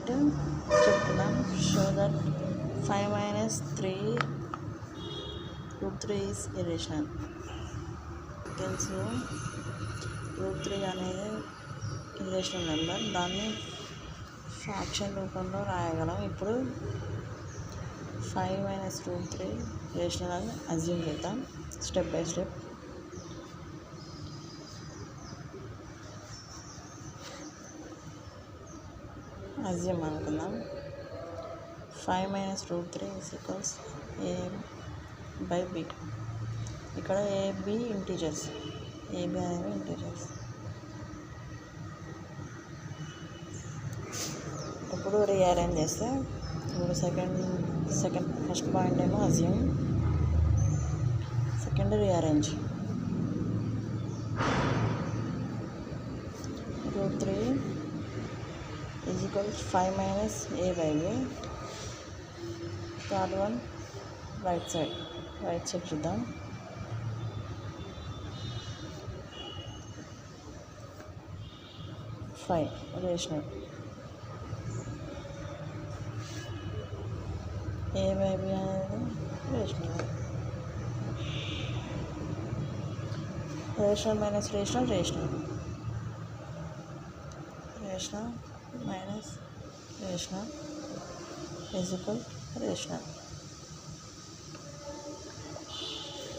Point చెప్తున్నాం. Show that 5 - 3 √3 is irrational. తెలుసు √3 అనేది ఇర్రేషనల్ నెంబర్. దాన్ని ఫ్రాక్షన్ రూపంలో రాయగలం. ఇప్పుడు 5 - √3 రేషనల్ అని అజ్యూమ్ చేద్దాం స్టెప్ బై స్టెప్. అజ్యూమ్ అనుకుందాం. 5 - √3 ఈక్వల్స్ a/b. ఇక్కడ ab ఇంటీజర్స్, ab అనేవి ఇంటీజర్స్. ఇప్పుడు రీఅరేంజ్ చేస్తే ఇప్పుడు సెకండ్ ఫస్ట్ పాయింట్ ఏమో assume, second rearrange. √3 is equals 5 - a/b. Third one right side చూద్దాం. Five rational. a/b అనేది rational. Rational minus rational rational minus rational is equal rational.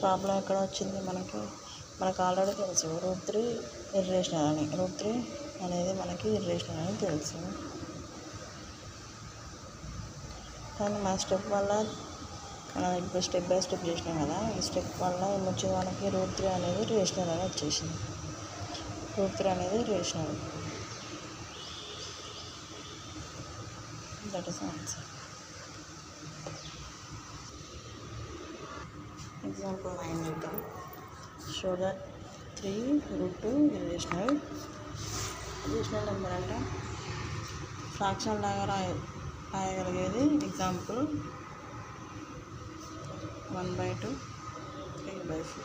Problem ఎక్కడ వచ్చింది? మనకు ఆల్రెడీ తెలుసు √3 ఇర్రేషనల్ అని. √3 అనేది మనకి ఇర్రేషనల్ అని తెలుసు. కానీ మన స్టెప్ వల్ల ఇప్పుడు స్టెప్ బై స్టెప్ చేసినాం కదా, ఈ స్టెప్ వల్ల ఏమొచ్చింది మనకి √3 అనేది రేషనల్ అని వచ్చేసింది. √3 అనేది rational. That is answer. Example 9 చూద్దాం. షో దట్ 3√2 ఇర్రేషనల్ నెంబర్ అంటే ఫ్రాక్షన్ లాగా రాయగలిగేది. ఎగ్జాంపుల్ 1/2 3/4.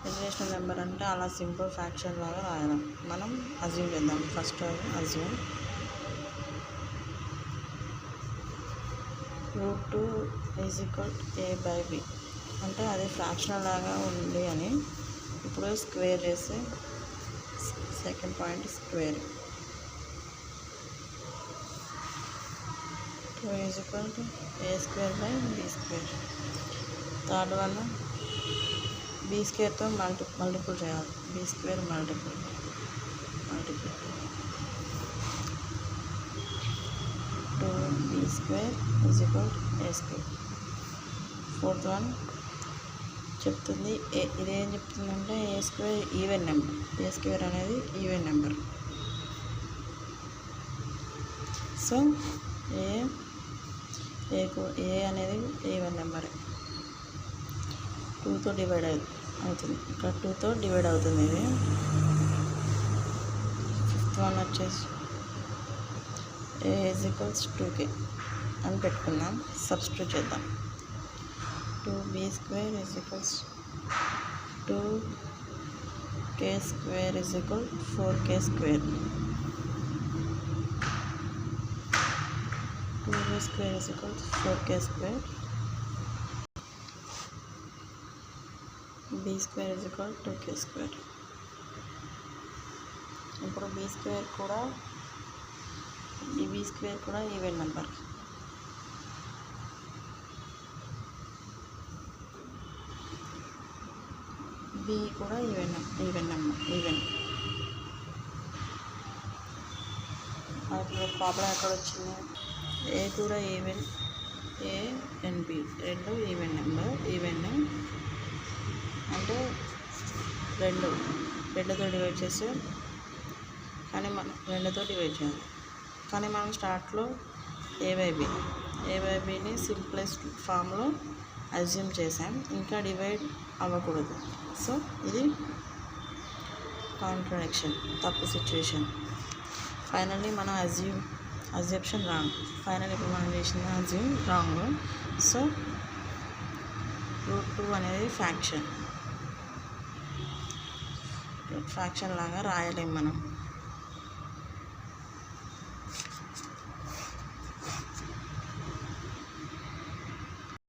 ఇర్రేషనల్ నెంబర్ అంటే అలా సింపుల్ ఫ్రాక్షన్ లాగా రాయడం. మనం అజ్యూమ్ చేద్దాం. First assume √2 is equal a/b అంటే అది ఫ్రాక్షనల్ లాగా ఉంది అని. ఇప్పుడు స్క్వేర్ చేస్తే second point square. 2 is equal to a²/b². Third one b²తో మల్టిపుల్ చేయాలి. b² multiple 2b² is equal a². Fourth one చెప్తుంది ఇదేం చెప్తుందంటే a² ఈవెన్ నెంబర్. a² అనేది ఈవెన్ నెంబర్. సో ఏ అనేది ఈవెన్ నెంబర్. 2తో డివైడ్ అవుతుంది. ఇక్కడ 2తో డివైడ్ అవుతుంది ఇది. ఫిఫ్త్ వన్ వచ్చేసి a ఈజ్ ఈక్వల్స్ 2k అని పెట్టుకుందాం. సబ్స్టిట్యూట్ చేద్దాం. 2b² is equals 2k² is equal 4k². 2b² is equals 4k². b² is equal 2k². ఇప్పుడు b² కూడా ఈవెన్ నెంబర్. b కూడా ఈవెన్. ప్రాబ్లం ఎక్కడ వచ్చింది? a కూడా ఈవెన్, a అండ్ b రెండు ఈవెన్ నెంబర్. అంటే రెండుతో డివైడ్ చేస్తే కానీ మనం 2తో డివైడ్ చేయాలి. కానీ మనం స్టార్ట్లో a/bని సింప్లెస్ట్ ఫామ్లో అజ్యూమ్ చేసాం. ఇంకా డివైడ్ అవ్వకూడదు. సో ఇది కాంట్రడిక్షన్, తప్పు సిచ్యువేషన్. ఫైనల్లీ మనం అజ్యూప్షన్ రాంగ్. ఇప్పుడు మనం చేసిన అజ్యూమ్ రాంగ్. సో √2 అనేది ఫ్రాక్షన్ లాగా రాయలేం మనం.